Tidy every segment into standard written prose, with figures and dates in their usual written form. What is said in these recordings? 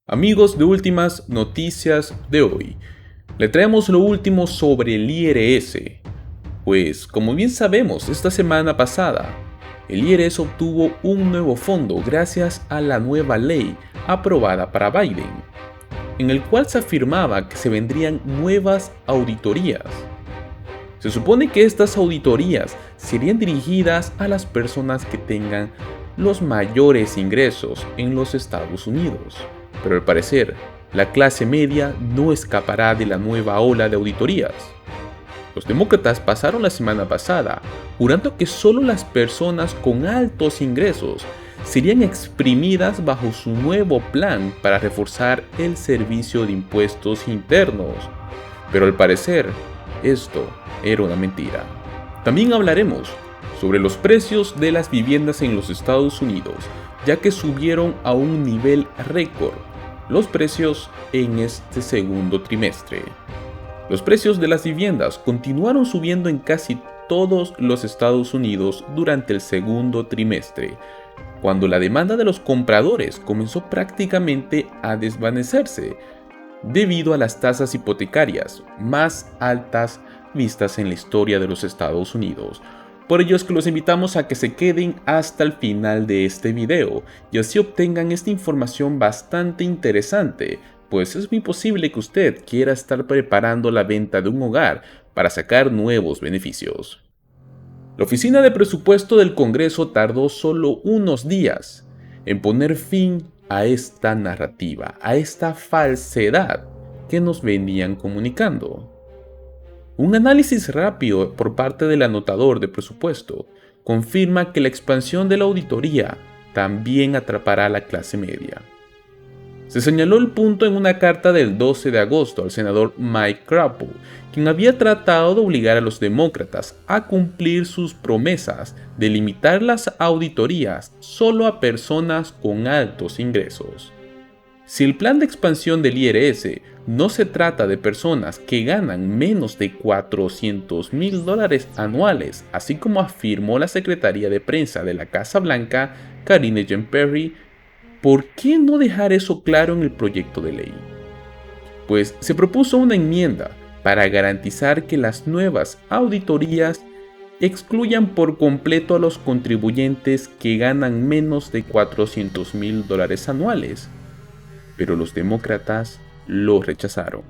Amigos de Últimas Noticias de hoy, le traemos lo último sobre el IRS. Pues, como bien sabemos, esta semana pasada, el IRS obtuvo un nuevo fondo gracias a la nueva ley aprobada para Biden, en el cual se afirmaba que se vendrían nuevas auditorías. Se supone que estas auditorías serían dirigidas a las personas que tengan los mayores ingresos en los Estados Unidos, pero al parecer, la clase media no escapará de la nueva ola de auditorías. Los demócratas pasaron la semana pasada jurando que solo las personas con altos ingresos serían exprimidas bajo su nuevo plan para reforzar el servicio de impuestos internos, pero al parecer, esto era una mentira. También hablaremos sobre los precios de las viviendas en los Estados Unidos, ya que subieron a un nivel récord los precios en este segundo trimestre. Los precios de las viviendas continuaron subiendo en casi todos los Estados Unidos durante el segundo trimestre, cuando la demanda de los compradores comenzó prácticamente a desvanecerse debido a las tasas hipotecarias más altas vistas en la historia de los Estados Unidos. Por ello es que los invitamos a que se queden hasta el final de este video y así obtengan esta información bastante interesante, pues es muy posible que usted quiera estar preparando la venta de un hogar para sacar nuevos beneficios. La Oficina de Presupuesto del Congreso tardó solo unos días en poner fin a esta narrativa, a esta falsedad que nos venían comunicando. Un análisis rápido por parte del anotador de presupuesto confirma que la expansión de la auditoría también atrapará a la clase media. Se señaló el punto en una carta del 12 de agosto al senador Mike Crapo, quien había tratado de obligar a los demócratas a cumplir sus promesas de limitar las auditorías solo a personas con altos ingresos. Si el plan de expansión del IRS no se trata de personas que ganan menos de $400,000 anuales, así como afirmó la secretaria de prensa de la Casa Blanca, Karine Jean-Pierre, ¿por qué no dejar eso claro en el proyecto de ley? Pues se propuso una enmienda para garantizar que las nuevas auditorías excluyan por completo a los contribuyentes que ganan menos de $400,000 anuales, pero los demócratas lo rechazaron.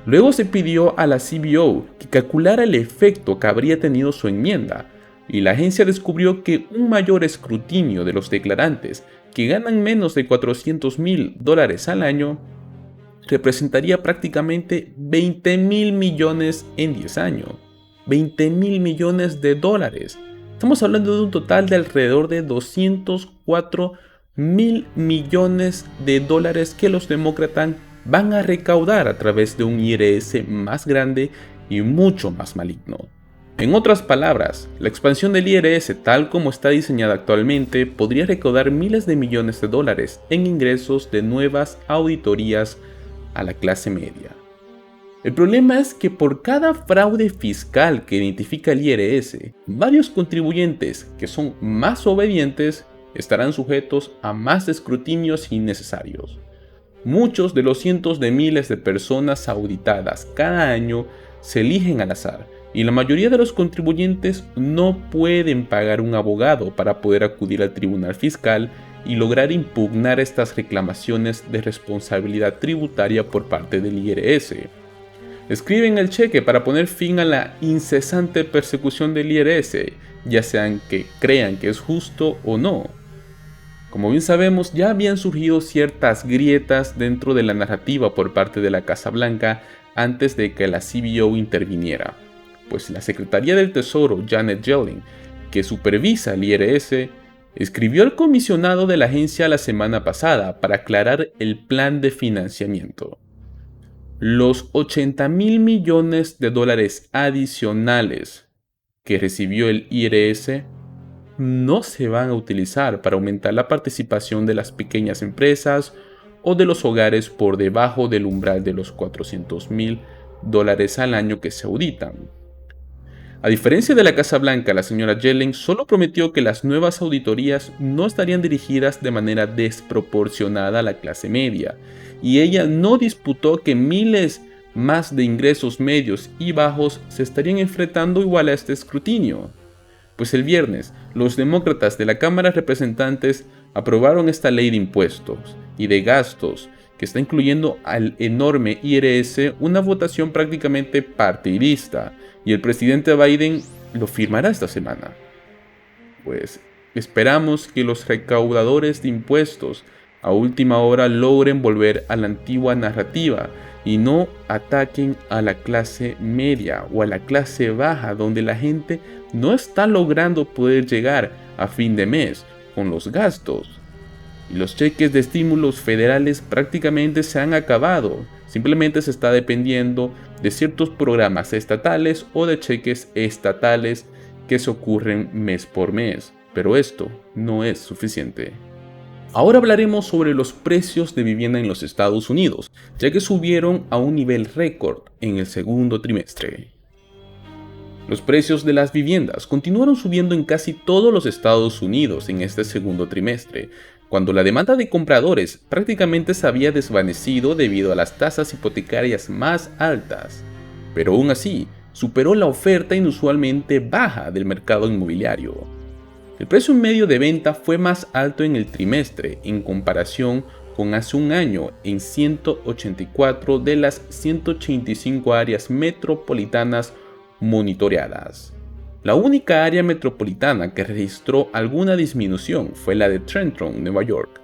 Luego se pidió a la CBO que calculara el efecto que habría tenido su enmienda, y la agencia descubrió que un mayor escrutinio de los declarantes que ganan menos de $400,000 al año representaría prácticamente $20,000 millones en 10 años. $20,000 millones. Estamos hablando de un total de alrededor de $204,000 millones que los demócratas van a recaudar a través de un IRS más grande y mucho más maligno. En otras palabras, la expansión del IRS tal como está diseñada actualmente podría recaudar miles de millones de dólares en ingresos de nuevas auditorías a la clase media. El problema es que por cada fraude fiscal que identifica el IRS, varios contribuyentes que son más obedientes estarán sujetos a más escrutinios innecesarios. Muchos de los cientos de miles de personas auditadas cada año se eligen al azar, y la mayoría de los contribuyentes no pueden pagar un abogado para poder acudir al tribunal fiscal y lograr impugnar estas reclamaciones de responsabilidad tributaria por parte del IRS. Escriben el cheque para poner fin a la incesante persecución del IRS, ya sean que crean que es justo o no. Como bien sabemos, ya habían surgido ciertas grietas dentro de la narrativa por parte de la Casa Blanca antes de que la CBO interviniera, pues la Secretaría del Tesoro, Janet Yellen, que supervisa el IRS, escribió al comisionado de la agencia la semana pasada para aclarar el plan de financiamiento. Los $80,000 millones adicionales que recibió el IRS no se van a utilizar para aumentar la participación de las pequeñas empresas o de los hogares por debajo del umbral de los $400,000 al año que se auditan. A diferencia de la Casa Blanca, la señora Yellen solo prometió que las nuevas auditorías no estarían dirigidas de manera desproporcionada a la clase media, y ella no disputó que miles más de ingresos medios y bajos se estarían enfrentando igual a este escrutinio. Pues el viernes, los demócratas de la Cámara de Representantes aprobaron esta ley de impuestos y de gastos que está incluyendo al enorme IRS, una votación prácticamente partidista, y el presidente Biden lo firmará esta semana. Pues esperamos que los recaudadores de impuestos a última hora logren volver a la antigua narrativa y no ataquen a la clase media o a la clase baja, donde la gente no está logrando poder llegar a fin de mes con los gastos. Y los cheques de estímulos federales prácticamente se han acabado. Simplemente se está dependiendo de ciertos programas estatales o de cheques estatales que se ocurren mes por mes. Pero esto no es suficiente. Ahora hablaremos sobre los precios de vivienda en los Estados Unidos, ya que subieron a un nivel récord en el segundo trimestre. Los precios de las viviendas continuaron subiendo en casi todos los Estados Unidos en este segundo trimestre, cuando la demanda de compradores prácticamente se había desvanecido debido a las tasas hipotecarias más altas. Pero aún así, superó la oferta inusualmente baja del mercado inmobiliario. El precio medio de venta fue más alto en el trimestre en comparación con hace un año en 184 de las 185 áreas metropolitanas monitoreadas. La única área metropolitana que registró alguna disminución fue la de Trenton, Nueva York,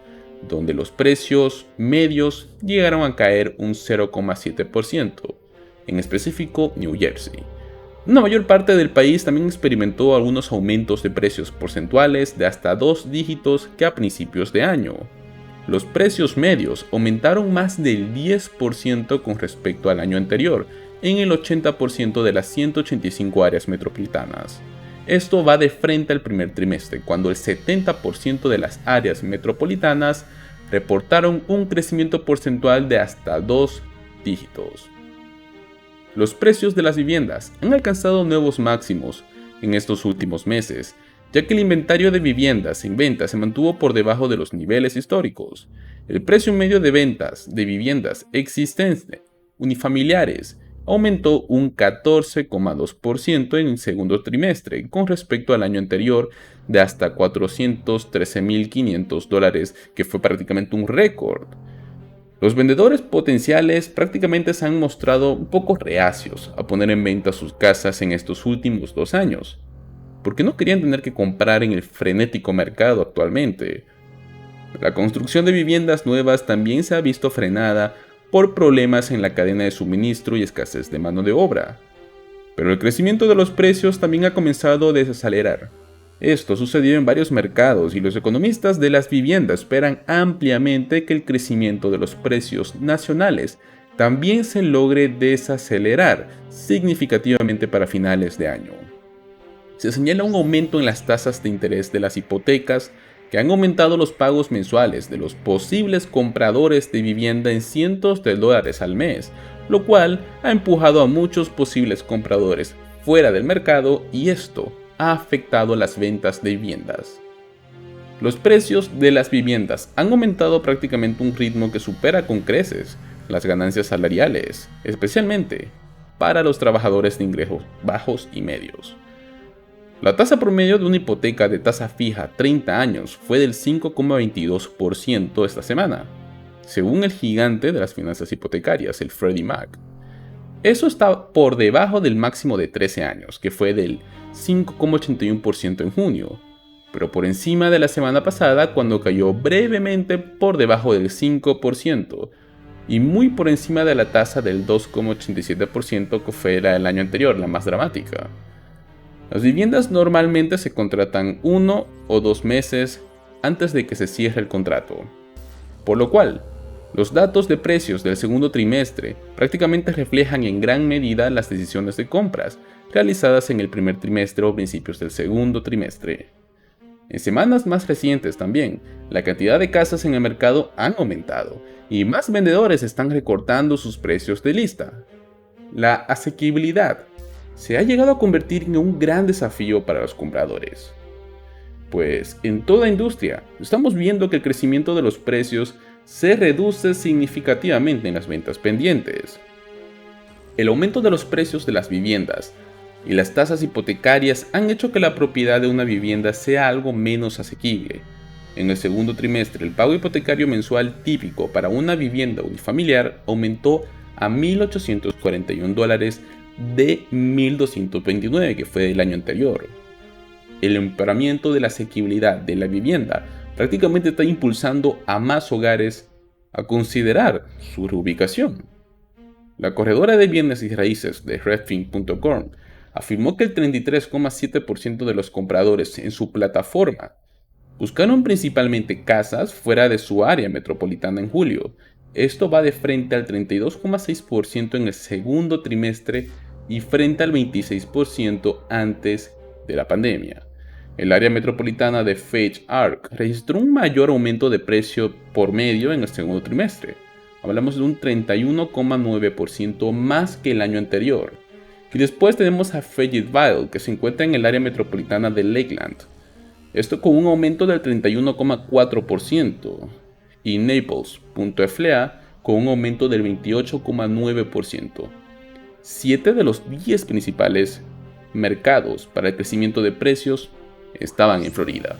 donde los precios medios llegaron a caer un 0,7%, en específico New Jersey. Una mayor parte del país también experimentó algunos aumentos de precios porcentuales de hasta 2 dígitos que a principios de año. Los precios medios aumentaron más del 10% con respecto al año anterior, en el 80% de las 185 áreas metropolitanas. Esto va de frente al primer trimestre, cuando el 70% de las áreas metropolitanas reportaron un crecimiento porcentual de hasta 2 dígitos. Los precios de las viviendas han alcanzado nuevos máximos en estos últimos meses, ya que el inventario de viviendas en venta se mantuvo por debajo de los niveles históricos. El precio medio de ventas de viviendas existentes unifamiliares aumentó un 14,2% en el segundo trimestre con respecto al año anterior, de hasta $413.500, que fue prácticamente un récord. Los vendedores potenciales prácticamente se han mostrado un poco reacios a poner en venta sus casas en estos últimos 2 años, porque no querían tener que comprar en el frenético mercado actualmente. La construcción de viviendas nuevas también se ha visto frenada por problemas en la cadena de suministro y escasez de mano de obra. Pero el crecimiento de los precios también ha comenzado a desacelerar. Esto sucedió en varios mercados y los economistas de las viviendas esperan ampliamente que el crecimiento de los precios nacionales también se logre desacelerar significativamente para finales de año. Se señala un aumento en las tasas de interés de las hipotecas, que han aumentado los pagos mensuales de los posibles compradores de vivienda en cientos de dólares al mes, lo cual ha empujado a muchos posibles compradores fuera del mercado, y esto ha afectado las ventas de viviendas. Los precios de las viviendas han aumentado prácticamente a un ritmo que supera con creces las ganancias salariales, especialmente para los trabajadores de ingresos bajos y medios. La tasa promedio de una hipoteca de tasa fija 30 años fue del 5,22% esta semana, según el gigante de las finanzas hipotecarias, el Freddie Mac. Eso está por debajo del máximo de 13 años, que fue del 5,81% en junio, pero por encima de la semana pasada, cuando cayó brevemente por debajo del 5%, y muy por encima de la tasa del 2,87% que fue el año anterior, la más dramática. Las viviendas normalmente se contratan 1 o 2 meses antes de que se cierre el contrato, por lo cual los datos de precios del segundo trimestre prácticamente reflejan en gran medida las decisiones de compras realizadas en el primer trimestre o principios del segundo trimestre. En semanas más recientes también, la cantidad de casas en el mercado han aumentado y más vendedores están recortando sus precios de lista. La asequibilidad se ha llegado a convertir en un gran desafío para los compradores. Pues en toda industria estamos viendo que el crecimiento de los precios se reduce significativamente en las ventas pendientes. El aumento de los precios de las viviendas y las tasas hipotecarias han hecho que la propiedad de una vivienda sea algo menos asequible. En el segundo trimestre, el pago hipotecario mensual típico para una vivienda unifamiliar aumentó a $1,841 de $1,229, que fue del año anterior. El empeoramiento de la asequibilidad de la vivienda prácticamente está impulsando a más hogares a considerar su reubicación. La corredora de bienes y raíces de Redfin.com afirmó que el 33,7% de los compradores en su plataforma buscaron principalmente casas fuera de su área metropolitana en julio. Esto va de frente al 32,6% en el segundo trimestre y frente al 26% antes de la pandemia. El área metropolitana de Fage Arc registró un mayor aumento de precio por medio en el segundo trimestre. Hablamos de un 31,9% más que el año anterior. Y después tenemos a Fayetteville, que se encuentra en el área metropolitana de Lakeland. Esto con un aumento del 31,4%. Y Naples.fla con un aumento del 28,9%. 7 de los 10 principales mercados para el crecimiento de precios estaban en Florida.